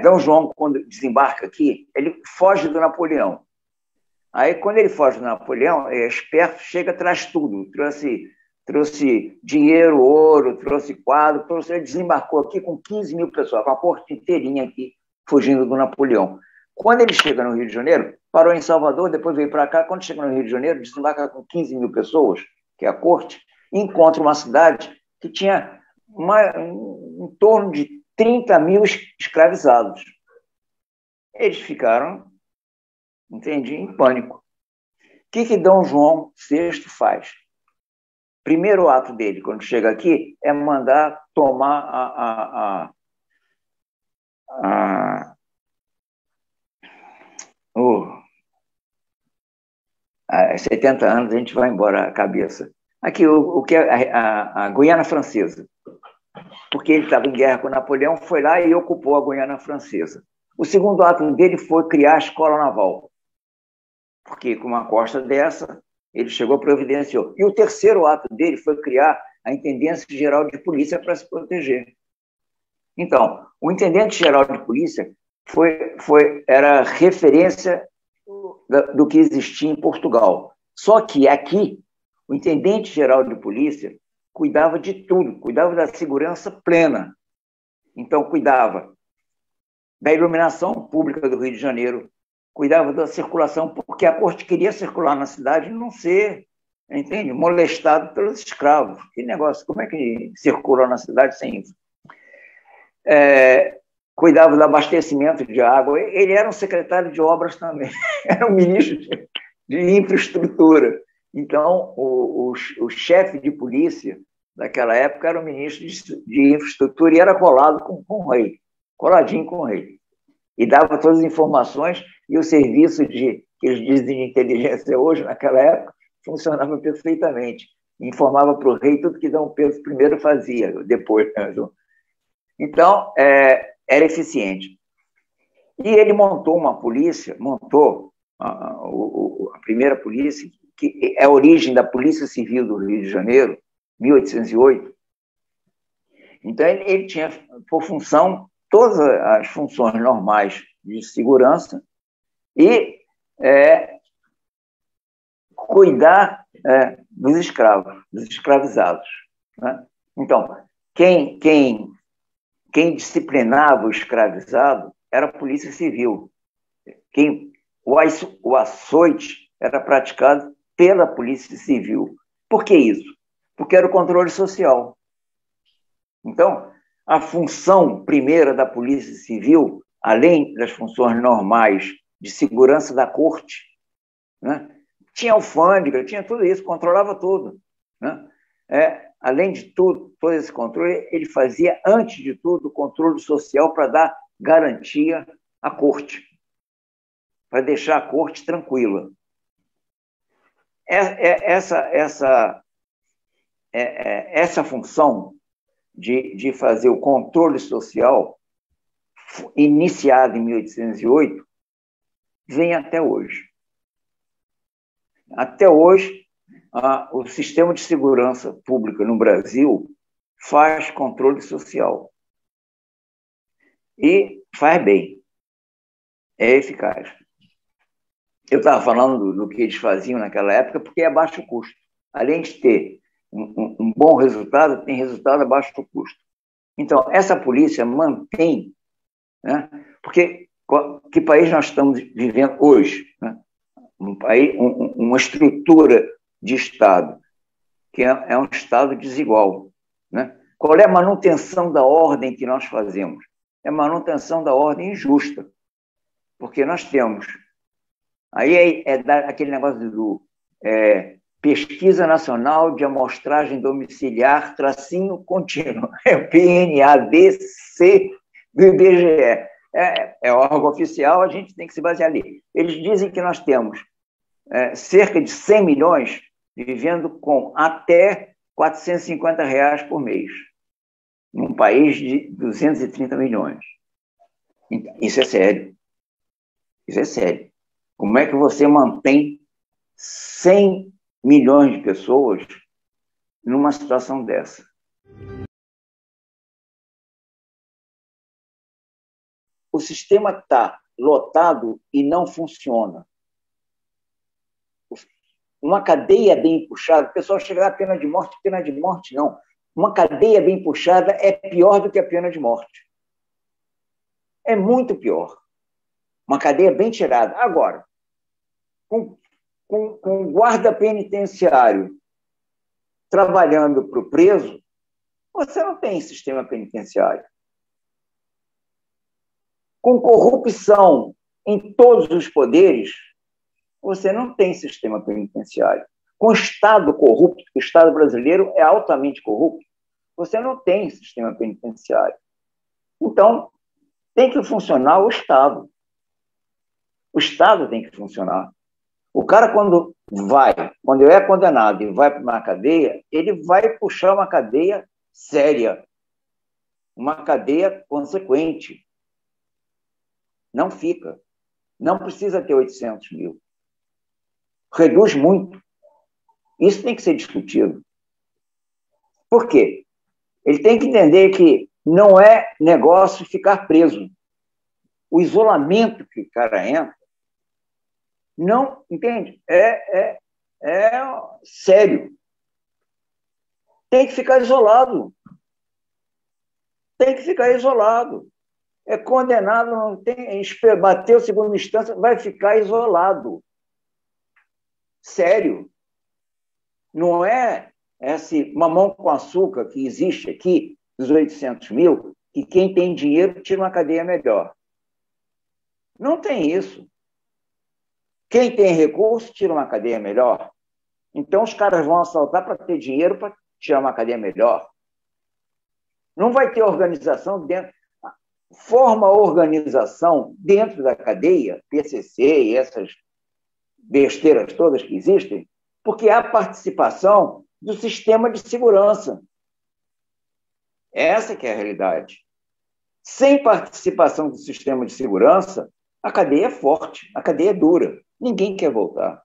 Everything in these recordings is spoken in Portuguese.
D. João, quando desembarca aqui, ele foge do Napoleão. Aí, quando ele foge do Napoleão, é esperto, chega, traz tudo. Trouxe dinheiro, ouro, trouxe quadro, ele desembarcou aqui com 15 mil pessoas, com a corte inteirinha aqui, fugindo do Napoleão. Quando ele chega no Rio de Janeiro, parou em Salvador, depois veio para cá. Quando chega no Rio de Janeiro, desembarca com 15 mil pessoas, que é a corte, e encontra uma cidade que tinha em torno de 30 mil escravizados. Eles ficaram, entendi, em pânico. O que D. João VI faz? Primeiro ato dele, quando chega aqui, é mandar tomar há 70 anos a gente vai embora a cabeça. Aqui, o que é a Guiana Francesa. Porque ele estava em guerra com Napoleão, foi lá e ocupou a Guiana Francesa. O segundo ato dele foi criar a escola naval. Porque com uma costa dessa, ele chegou, providenciou. E o terceiro ato dele foi criar a Intendência Geral de Polícia para se proteger. Então, o Intendente Geral de Polícia era referência do que existia em Portugal. Só que aqui, o Intendente Geral de Polícia cuidava de tudo, cuidava da segurança plena. Então, cuidava da iluminação pública do Rio de Janeiro, cuidava da circulação, porque a corte queria circular na cidade e não ser, entende, molestado pelos escravos. Que negócio, como é que circula na cidade sem isso? Cuidava do abastecimento de água. Ele era um secretário de obras também, era um ministro de infraestrutura. Então, o chefe de polícia daquela época era o ministro de infraestrutura e era colado com o rei, coladinho com o rei. E dava todas as informações, e o serviço que eles dizem de inteligência hoje, naquela época, funcionava perfeitamente. Informava para o rei tudo que D. Pedro I fazia, depois. Então, era eficiente. E ele montou uma polícia, a primeira polícia, que é a origem da Polícia Civil do Rio de Janeiro, 1808. Então, ele tinha por função todas as funções normais de segurança e cuidar dos escravos, dos escravizados. Né? Então, quem disciplinava o escravizado era a Polícia Civil. O açoite era praticado pela Polícia Civil. Por que isso? Porque era o controle social. Então, a função primeira da Polícia Civil, além das funções normais de segurança da corte, né? Tinha alfândega, tinha tudo isso, controlava tudo. Né? Além de tudo, todo esse controle, ele fazia, antes de tudo, o controle social para dar garantia à corte, para deixar a corte tranquila. Essa função de fazer o controle social, iniciado em 1808, vem até hoje. Até hoje, o sistema de segurança pública no Brasil faz controle social. E faz bem. É eficaz. Eu estava falando do que eles faziam naquela época porque é a baixo custo. Além de ter um bom resultado, tem resultado a baixo custo. Então, essa polícia mantém, né? Porque que país nós estamos vivendo hoje? Né? Uma estrutura de Estado que é um Estado desigual. Né? Qual é a manutenção da ordem que nós fazemos? É a manutenção da ordem injusta. Porque nós temos... Aí aquele negócio do Pesquisa Nacional de Amostragem Domiciliar, tracinho contínuo. É o PNADC do IBGE. É órgão oficial, a gente tem que se basear ali. Eles dizem que nós temos cerca de 100 milhões vivendo com até R$450 por mês, num país de 230 milhões. Isso é sério. Isso é sério. Como é que você mantém 100 milhões de pessoas numa situação dessa? o sistema está lotado e não funciona. Uma cadeia bem puxada, o pessoal chega a pena de morte não. Uma cadeia bem puxada é pior do que a pena de morte. É muito pior. Uma cadeia bem tirada. Agora, com o guarda penitenciário trabalhando para o preso, você não tem sistema penitenciário. Com corrupção em todos os poderes, você não tem sistema penitenciário. Com o Estado corrupto, o Estado brasileiro é altamente corrupto, você não tem sistema penitenciário. Então, tem que funcionar o Estado. O Estado tem que funcionar. O cara, quando é condenado e vai para uma cadeia, ele vai puxar uma cadeia séria, uma cadeia consequente. Não fica. Não precisa ter 800 mil. Reduz muito. Isso tem que ser discutido. Por quê? Ele tem que entender que não é negócio ficar preso. O isolamento que o cara entra, não, entende? É sério. Tem que ficar isolado. Tem que ficar isolado. É condenado, não tem, bateu segunda instância, vai ficar isolado. Sério. Não é esse mamão com açúcar que existe aqui, dos 800 mil, que quem tem dinheiro tira uma cadeia melhor. Não tem isso. Quem tem recurso tira uma cadeia melhor. Então os caras vão assaltar para ter dinheiro para tirar uma cadeia melhor. Não vai ter organização dentro. Forma organização dentro da cadeia, PCC e essas besteiras todas que existem, porque há participação do sistema de segurança. Essa que é a realidade. Sem participação do sistema de segurança, a cadeia é forte, a cadeia é dura. Ninguém quer voltar.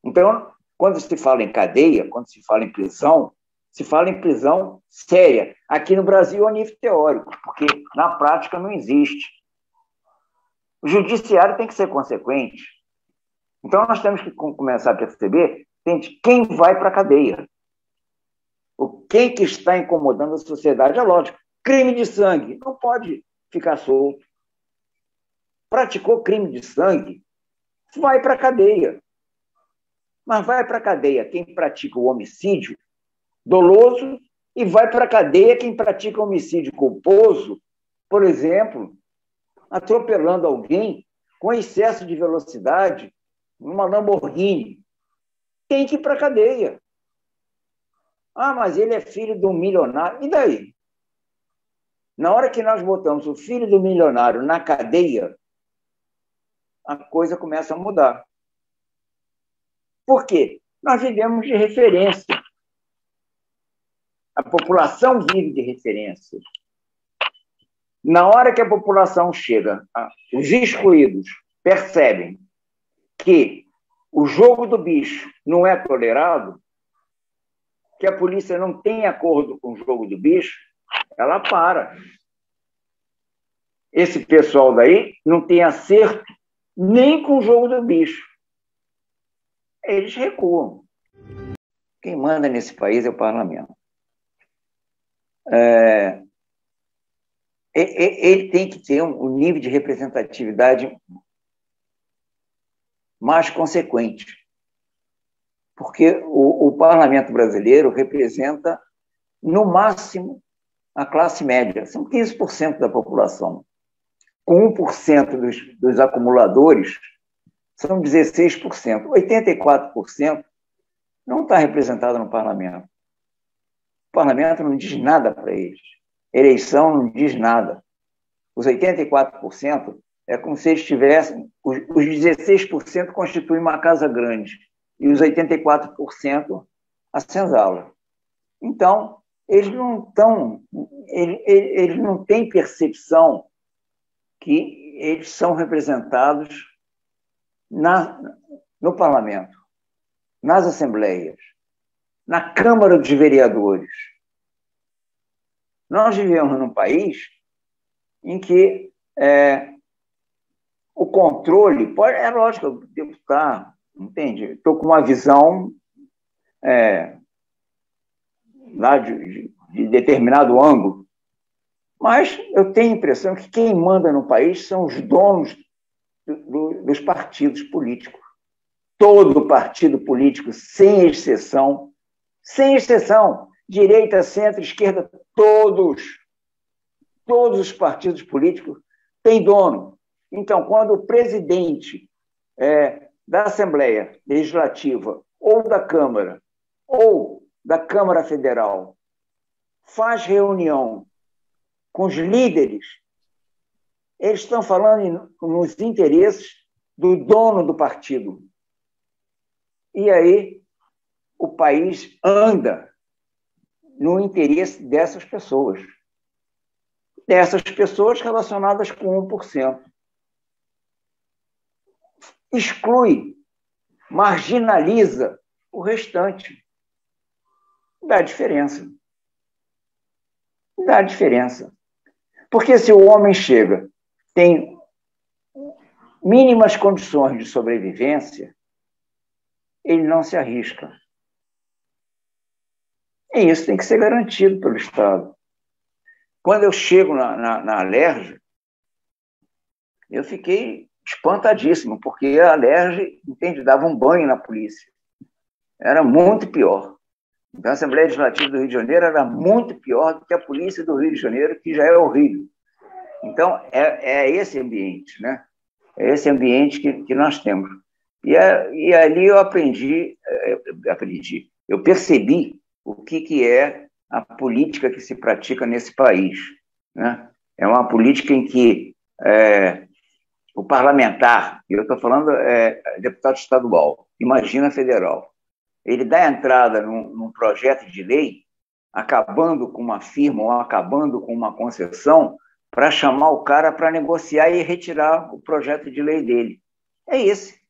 Então, quando se fala em cadeia, quando se fala em prisão, se fala em prisão séria. Aqui no Brasil é a nível teórico, porque na prática não existe. O judiciário tem que ser consequente. Então, nós temos que começar a perceber quem vai para a cadeia. Quem que está incomodando a sociedade. É lógico, crime de sangue não pode ficar solto. Praticou crime de sangue, vai para a cadeia. Mas vai para a cadeia quem pratica o homicídio doloso e vai para a cadeia quem pratica o homicídio culposo, por exemplo, atropelando alguém com excesso de velocidade numa Lamborghini. Tem que ir para a cadeia. Ah, mas ele é filho de um milionário. E daí? Na hora que nós botamos o filho do milionário na cadeia, a coisa começa a mudar. Por quê? Nós vivemos de referência. A população vive de referência. Na hora que a população chega, os excluídos percebem que o jogo do bicho não é tolerado, que a polícia não tem acordo com o jogo do bicho, ela para. Esse pessoal daí não tem acerto nem com o jogo do bicho. Eles recuam. Quem manda nesse país é o parlamento. Ele tem que ter um nível de representatividade mais consequente, porque o parlamento brasileiro representa, no máximo, a classe média. São 15% da população. Com 1% dos acumuladores, são 16%. 84% não está representado no parlamento. O parlamento não diz nada para eles. Eleição não diz nada. Os 84% é como se eles tivessem... Os 16% constituem uma casa grande e os 84% a senzala. Então, eles não têm percepção que eles são representados no parlamento, nas assembleias, na Câmara dos Vereadores. Nós vivemos num país em que o controle, pode, é lógico, eu devo estar, entende? Estou com uma visão lá de determinado ângulo, mas eu tenho a impressão que quem manda no país são os donos dos partidos políticos. Todo partido político, sem exceção, direita, centro, esquerda, todos os partidos políticos têm dono. Então, quando o presidente da Assembleia Legislativa ou da Câmara Federal faz reunião com os líderes, eles estão falando nos interesses do dono do partido. E aí o país anda no interesse dessas pessoas relacionadas com 1%. Exclui, marginaliza o restante. Dá diferença. Porque se o homem chega, tem mínimas condições de sobrevivência, ele não se arrisca. E isso tem que ser garantido pelo Estado. Quando eu chego na Alerj, eu fiquei espantadíssimo, porque a Alerj, entende, dava um banho na polícia. Era muito pior. Então, a Assembleia Legislativa do Rio de Janeiro era muito pior do que a polícia do Rio de Janeiro, que já é horrível. Então, é esse ambiente, né? É esse ambiente que nós temos. E ali eu eu percebi o que é a política que se pratica nesse país, né? É uma política em que o parlamentar, eu estou falando deputado estadual, imagina federal, ele dá entrada num projeto de lei, acabando com uma firma ou acabando com uma concessão, para chamar o cara para negociar e retirar o projeto de lei dele. É esse.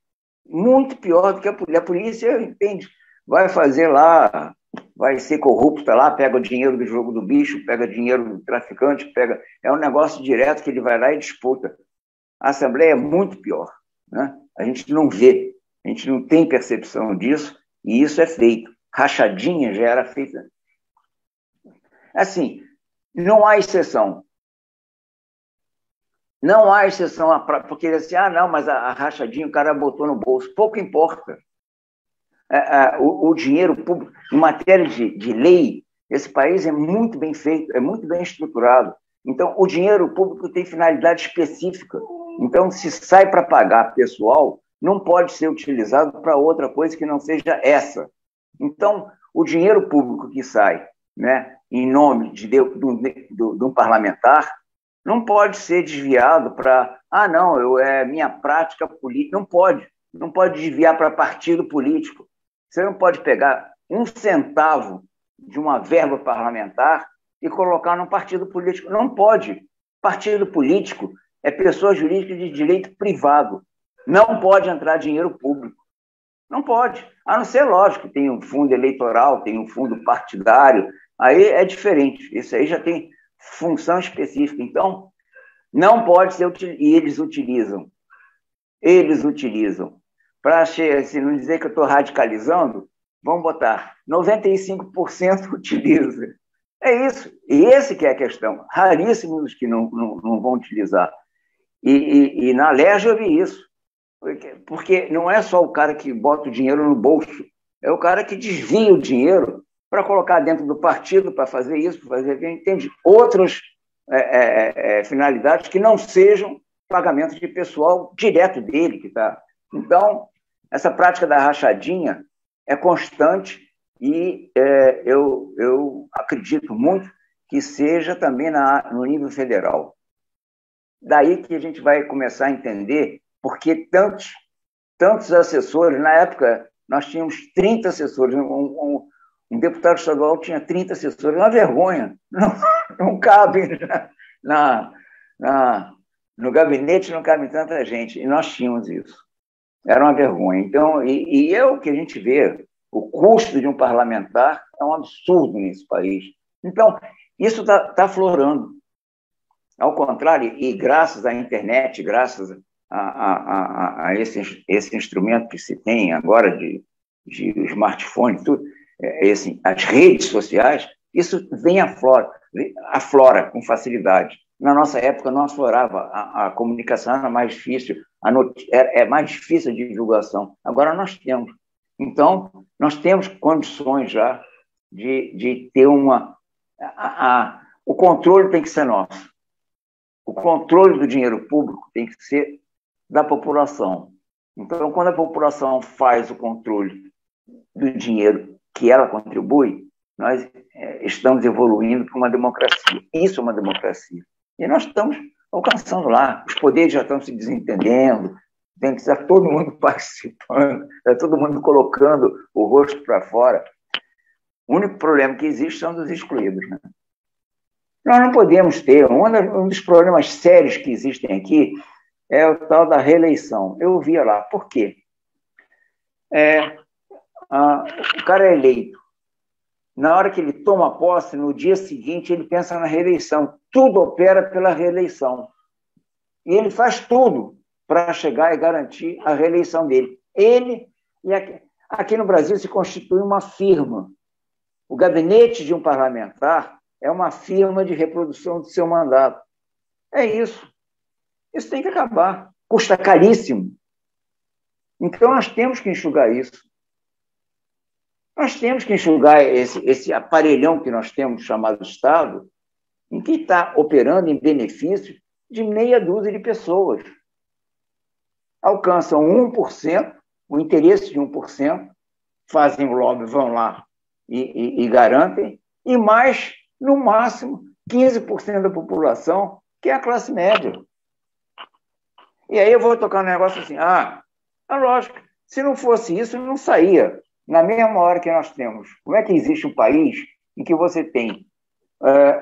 Muito pior do que a polícia. A polícia, entende, vai fazer lá, vai ser corrupta lá, pega o dinheiro do jogo do bicho, pega dinheiro do traficante, é um negócio direto que ele vai lá e disputa. A Assembleia é muito pior, né? A gente não vê, a gente não tem percepção disso, e isso é feito. Rachadinha já era feita. Assim, não há exceção. Não há exceção, porque assim, não, mas a rachadinha o cara botou no bolso. Pouco importa. O dinheiro público, em matéria de lei, esse país é muito bem feito, é muito bem estruturado. Então, o dinheiro público tem finalidade específica. Então, se sai para pagar pessoal, não pode ser utilizado para outra coisa que não seja essa. Então, o dinheiro público que sai, né, em nome de um parlamentar, não pode ser desviado para, minha prática política. Não pode desviar para partido político. Você não pode pegar 1 centavo de uma verba parlamentar e colocar num partido político. Não pode. Partido político é pessoa jurídica de direito privado. Não pode entrar dinheiro público. Não pode. A não ser, lógico, tem um fundo eleitoral, tem um fundo partidário, aí é diferente. Isso aí já tem função específica. Então, não pode ser utilizado. E eles utilizam. Para se não dizer que eu estou radicalizando, vamos botar 95% utiliza. É isso. E esse que é a questão. Raríssimos que não vão utilizar. E na Alerj eu vi isso. Porque não é só o cara que bota o dinheiro no bolso, é o cara que desvia o dinheiro para colocar dentro do partido, para fazer isso, para fazer aquilo, entende? Outras finalidades que não sejam pagamento de pessoal direto dele que está. Então, essa prática da rachadinha é constante e eu acredito muito que seja também no nível federal. Daí que a gente vai começar a entender por que tantos assessores. Na época, nós tínhamos 30 assessores. Um deputado estadual tinha 30 assessores. É uma vergonha. Não cabe no gabinete, não cabe tanta gente. E nós tínhamos isso. Era uma vergonha. Então, e é o que a gente vê. O custo de um parlamentar é um absurdo nesse país. Então, isso está aflorando. Ao contrário, e graças à internet, graças a esse instrumento que se tem agora de smartphone, tudo, as redes sociais, isso vem aflora com facilidade. Na nossa época não aflorava, a comunicação era mais difícil, é mais difícil a divulgação. Agora nós temos. Então, nós temos condições já de ter o controle tem que ser nosso. O controle do dinheiro público tem que ser da população. Então, quando a população faz o controle do dinheiro que ela contribui, nós estamos evoluindo para uma democracia. Isso é uma democracia. E nós estamos alcançando lá. Os poderes já estão se desentendendo, tem que estar todo mundo participando, está todo mundo colocando o rosto para fora. O único problema que existe são dos excluídos, né? Nós não podemos ter, um dos problemas sérios que existem aqui é o tal da reeleição. Eu via lá, por quê? O cara é eleito. Na hora que ele toma posse, no dia seguinte, ele pensa na reeleição. Tudo opera pela reeleição. E ele faz tudo para chegar e garantir a reeleição dele. Ele, e aqui no Brasil se constitui uma firma. O gabinete de um parlamentar é uma firma de reprodução do seu mandato. É isso. Isso tem que acabar. Custa caríssimo. Então, nós temos que enxugar isso. Nós temos que enxugar esse aparelhão que nós temos chamado Estado, em que está operando em benefício de meia dúzia de pessoas. Alcançam 1%, o interesse de 1%, fazem o lobby, vão lá e garantem, e mais, no máximo, 15% da população, que é a classe média. E aí eu vou tocar um negócio assim, lógico, se não fosse isso, não saía. Na mesma hora que nós temos, como é que existe um país em que você tem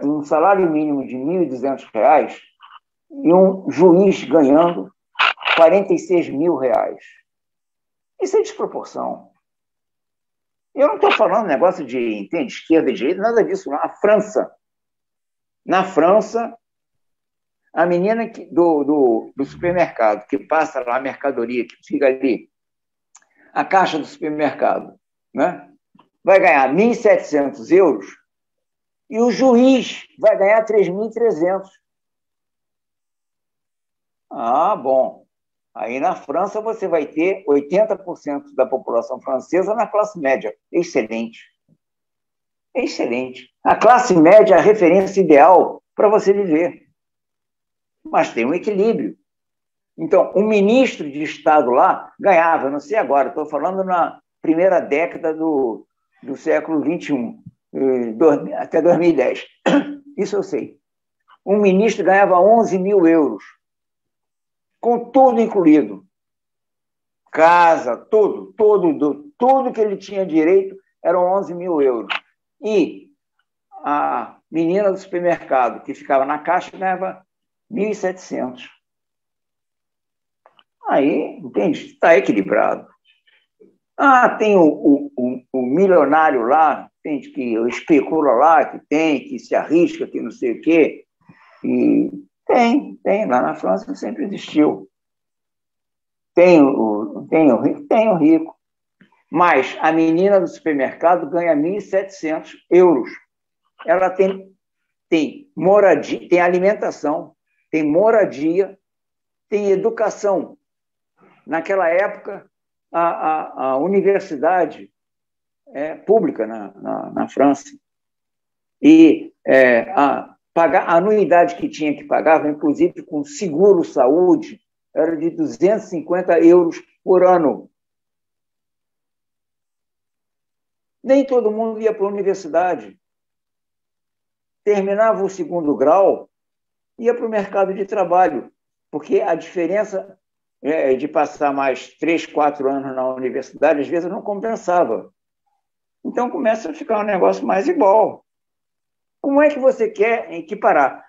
um salário mínimo de R$ 1.200 e um juiz ganhando R$ 46.000? Isso é desproporção. Eu não estou falando negócio de esquerda e direita, nada disso. Na França, a menina do supermercado, que passa lá a mercadoria, que fica ali, a caixa do supermercado, né? Vai ganhar 1.700 euros e o juiz vai ganhar 3.300. Bom. Aí na França você vai ter 80% da população francesa na classe média. Excelente. Excelente. A classe média é a referência ideal para você viver. Mas tem um equilíbrio. Então, um ministro de Estado lá ganhava, não sei agora, estou falando na primeira década do século XXI, até 2010. Isso eu sei. Um ministro ganhava 11.000 euros, com tudo incluído. Casa, tudo que ele tinha direito eram 11.000 euros. E a menina do supermercado, que ficava na caixa, ganhava 1.700. Aí, entende? Está equilibrado. Tem o milionário lá, entende? Que especula lá, que se arrisca, que não sei o quê. E tem. Lá na França sempre existiu. Tem o rico. Mas a menina do supermercado ganha 1.700 euros. Ela tem moradia, tem alimentação, tem moradia, tem educação. Naquela época, a universidade pública na França. E a anuidade que tinha que pagar, inclusive com seguro-saúde, era de 250 euros por ano. Nem todo mundo ia para a universidade. Terminava o segundo grau, ia para o mercado de trabalho, porque a diferença de passar mais 3, 4 anos na universidade, às vezes não compensava. Então começa a ficar um negócio mais igual. Como é que você quer equiparar?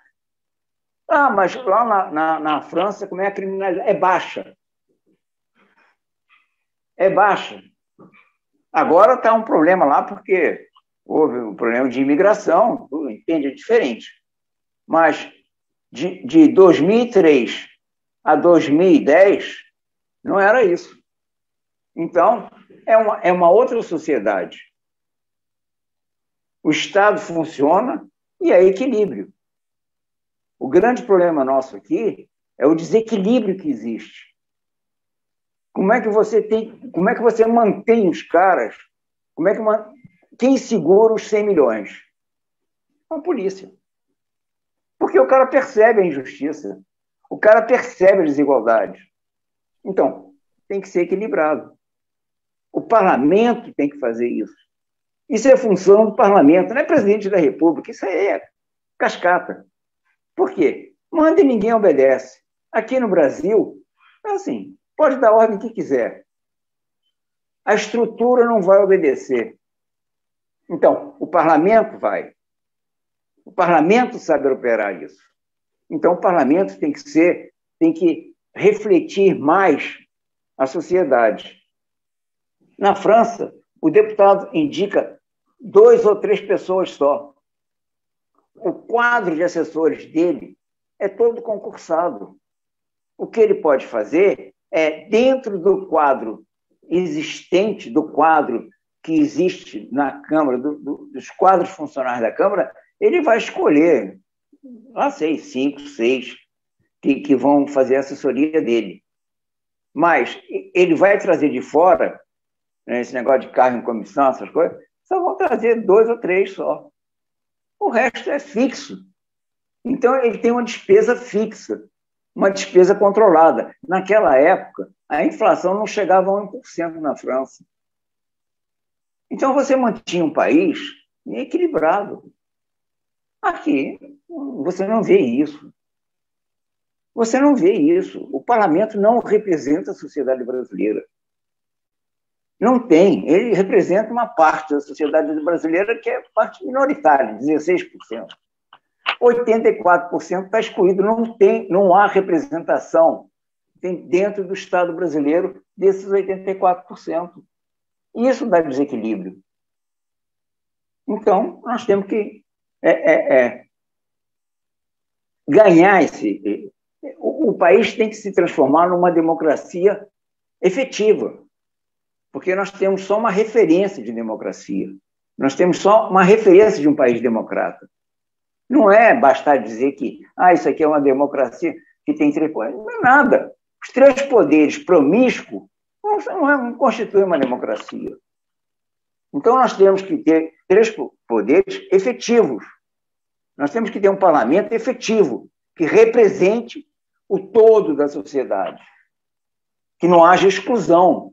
Mas lá na França, como é a criminalidade? É baixa. É baixa. Agora está um problema lá, porque houve um problema de imigração, tudo, entende? É diferente. Mas de 2003 a 2010, não era isso. Então, é uma outra sociedade. O Estado funciona e é equilíbrio. O grande problema nosso aqui é o desequilíbrio que existe. Como é que você mantém os caras? Quem segura os 100 milhões? A polícia. Porque o cara percebe a injustiça, o cara percebe a desigualdade. Então, tem que ser equilibrado. O parlamento tem que fazer isso. Isso é função do parlamento, não é presidente da República, isso aí é cascata. Por quê? Manda e ninguém obedece. Aqui no Brasil, é assim, pode dar ordem que quiser. A estrutura não vai obedecer. Então, o parlamento vai. O parlamento sabe operar isso. Então, o parlamento tem que refletir mais a sociedade. Na França, o deputado indica 2 ou 3 pessoas só. O quadro de assessores dele é todo concursado. O que ele pode fazer é, dentro do quadro existente, do quadro que existe na Câmara, dos quadros funcionários da Câmara, ele vai escolher, lá sei, 5, 6, que vão fazer a assessoria dele. Mas ele vai trazer de fora, né, esse negócio de cargo em comissão, essas coisas, só vão trazer 2 ou 3 só. O resto é fixo. Então, ele tem uma despesa fixa, uma despesa controlada. Naquela época, a inflação não chegava a 1% na França. Então, você mantinha um país equilibrado. Aqui, você não vê isso. Você não vê isso. O parlamento não representa a sociedade brasileira. Não tem. Ele representa uma parte da sociedade brasileira que é parte minoritária, 16%. 84% está excluído, não há representação dentro do Estado brasileiro desses 84%. E isso dá desequilíbrio. Então, nós temos que ganhar esse... O país tem que se transformar numa democracia efetiva, porque nós temos só uma referência de democracia. Nós temos só uma referência de um país democrata. Não é bastar dizer que isso aqui é uma democracia que tem 3 poderes. Não é nada. Os 3 poderes promíscuos não constituem uma democracia. Então, nós temos que ter 3 poderes efetivos. Nós temos que ter um parlamento efetivo, que represente o todo da sociedade, que não haja exclusão.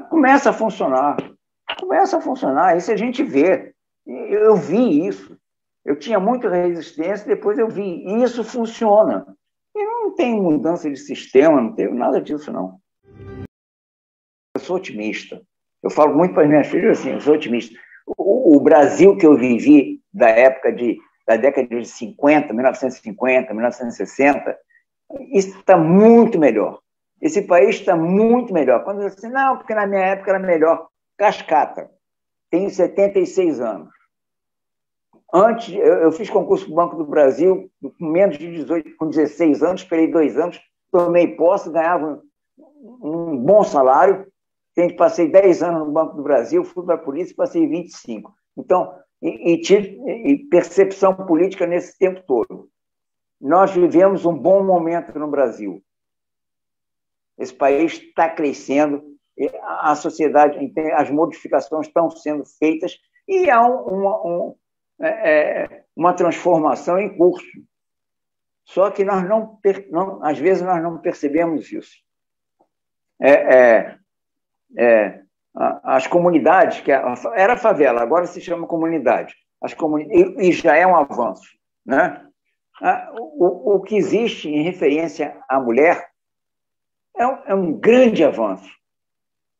Começa a funcionar. Começa a funcionar. Isso a gente vê. Eu vi isso. Eu tinha muita resistência, depois eu vi. E isso funciona. E não tem mudança de sistema, não tem nada disso, não. Eu sou otimista. Eu falo muito para as minhas filhas assim, eu sou otimista. O Brasil que eu vivi da década de 50, 1950, 1960, isso está muito melhor. Esse país está muito melhor. Quando eu disse, não, porque na minha época era melhor. Cascata. Tenho 76 anos. Antes, eu fiz concurso para o Banco do Brasil com menos de 18, com 16 anos, esperei 2 anos, tomei posse, ganhava um bom salário. Passei 10 anos no Banco do Brasil, fui para a polícia e passei 25. Então, tive percepção política nesse tempo todo. Nós vivemos um bom momento no Brasil. Esse país está crescendo, a sociedade, as modificações estão sendo feitas e há uma transformação em curso. Só que nós às vezes nós não percebemos isso. As comunidades, que era favela, agora se chama comunidade, e já é um avanço, né? O que existe em referência à mulher é um grande avanço.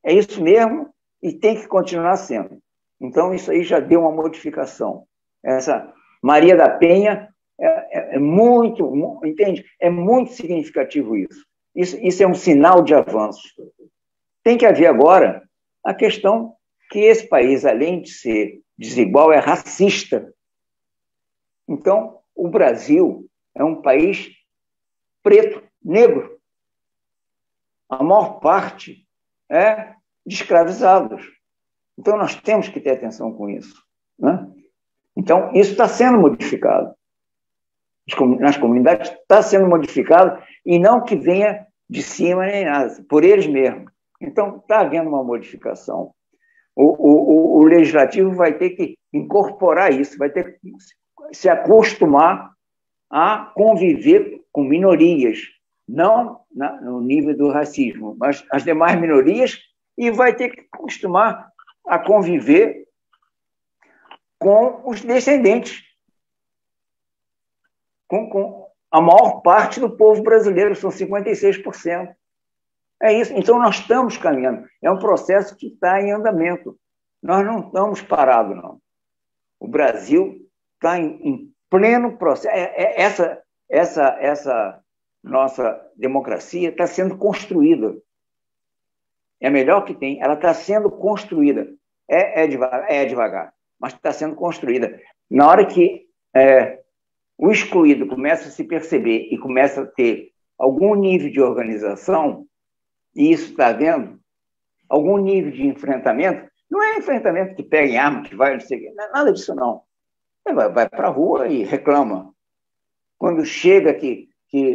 É isso mesmo e tem que continuar sendo. Então, isso aí já deu uma modificação. Essa Maria da Penha entende? É muito significativo isso. Isso é um sinal de avanço. Tem que haver agora a questão que esse país, além de ser desigual, é racista. Então, o Brasil é um país preto, negro. A maior parte é de escravizados. Então, nós temos que ter atenção com isso, né? Então, isso está sendo modificado. Nas comunidades está sendo modificado, e não que venha de cima nem nada, por eles mesmos. Então, está havendo uma modificação. O legislativo vai ter que incorporar isso, vai ter que se acostumar a conviver com minorias, não no nível do racismo, mas as demais minorias, e vai ter que acostumar a conviver com os descendentes, com a maior parte do povo brasileiro, são 56%. É isso. Então, nós estamos caminhando. É um processo que está em andamento. Nós não estamos parados, não. O Brasil está em pleno processo. Essa nossa democracia está sendo construída. É a melhor que tem. Ela está sendo construída. É devagar, mas está sendo construída. Na hora que o excluído começa a se perceber e começa a ter algum nível de organização, e isso está havendo, algum nível de enfrentamento, não é enfrentamento que pega em arma, que vai, não sei o quê, não é nada disso, não. Vai para a rua e reclama. Quando chega que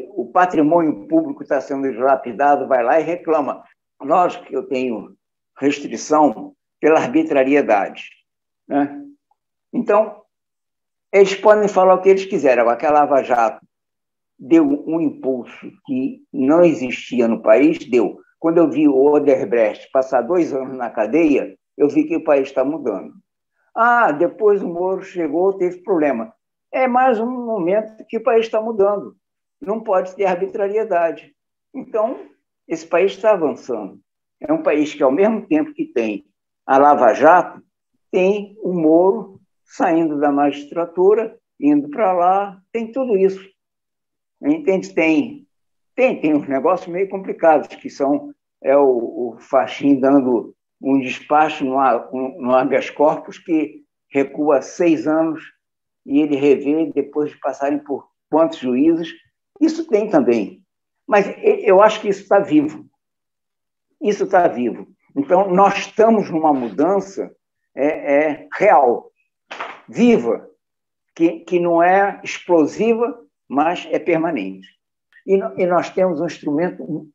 o patrimônio público está sendo dilapidado, vai lá e reclama. Lógico que eu tenho restrição pela arbitrariedade, né? Então, eles podem falar o que eles quiserem. Agora, aquela Lava Jato deu um impulso que não existia no país, deu. Quando eu vi o Odebrecht passar 2 anos na cadeia, eu vi que o país está mudando. Depois o Moro chegou, teve problema. É mais um momento que o país está mudando. Não pode ter arbitrariedade. Então, esse país está avançando. É um país que, ao mesmo tempo que tem a Lava Jato, tem o Moro saindo da magistratura, indo para lá, tem tudo isso. Entende? Tem uns negócios meio complicados, que são o Fachin dando um despacho no habeas corpus que recua 6 anos e ele revê depois de passarem por quantos juízes. Isso tem também. Mas eu acho que isso está vivo. Isso está vivo. Então, nós estamos numa mudança real, viva, que não é explosiva, mas é permanente. E nós temos um instrumento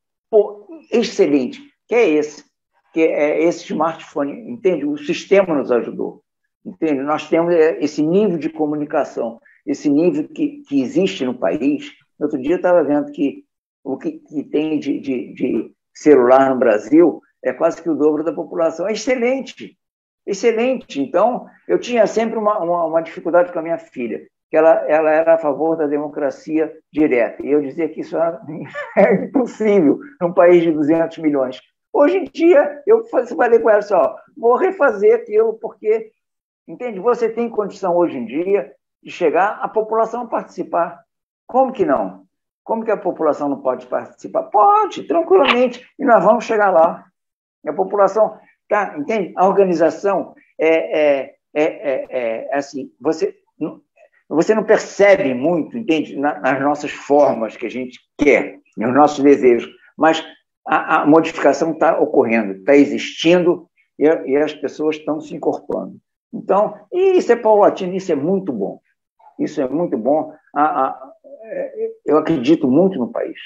excelente, que é esse smartphone, entende? O sistema nos ajudou, entende? Nós temos esse nível de comunicação, esse nível que existe no país. Outro dia eu estava vendo que o que tem de celular no Brasil é quase que o dobro da população. É excelente, excelente. Então, eu tinha sempre uma dificuldade com a minha filha, que ela era a favor da democracia direta. E eu dizia que isso é impossível num país de 200 milhões. Hoje em dia, eu falei com ela só, vou refazer aquilo, porque, entende, você tem condição hoje em dia de chegar a população participar. Como que não? Como que a população não pode participar? Pode, tranquilamente, e nós vamos chegar lá. A população, entende? A organização assim, você não percebe muito, entende? Nas nossas formas que a gente quer, nos nossos desejos, mas a modificação está ocorrendo, está existindo e as pessoas estão se incorporando. Então, isso é paulatino, isso é muito bom. Isso é muito bom. Eu acredito muito no país.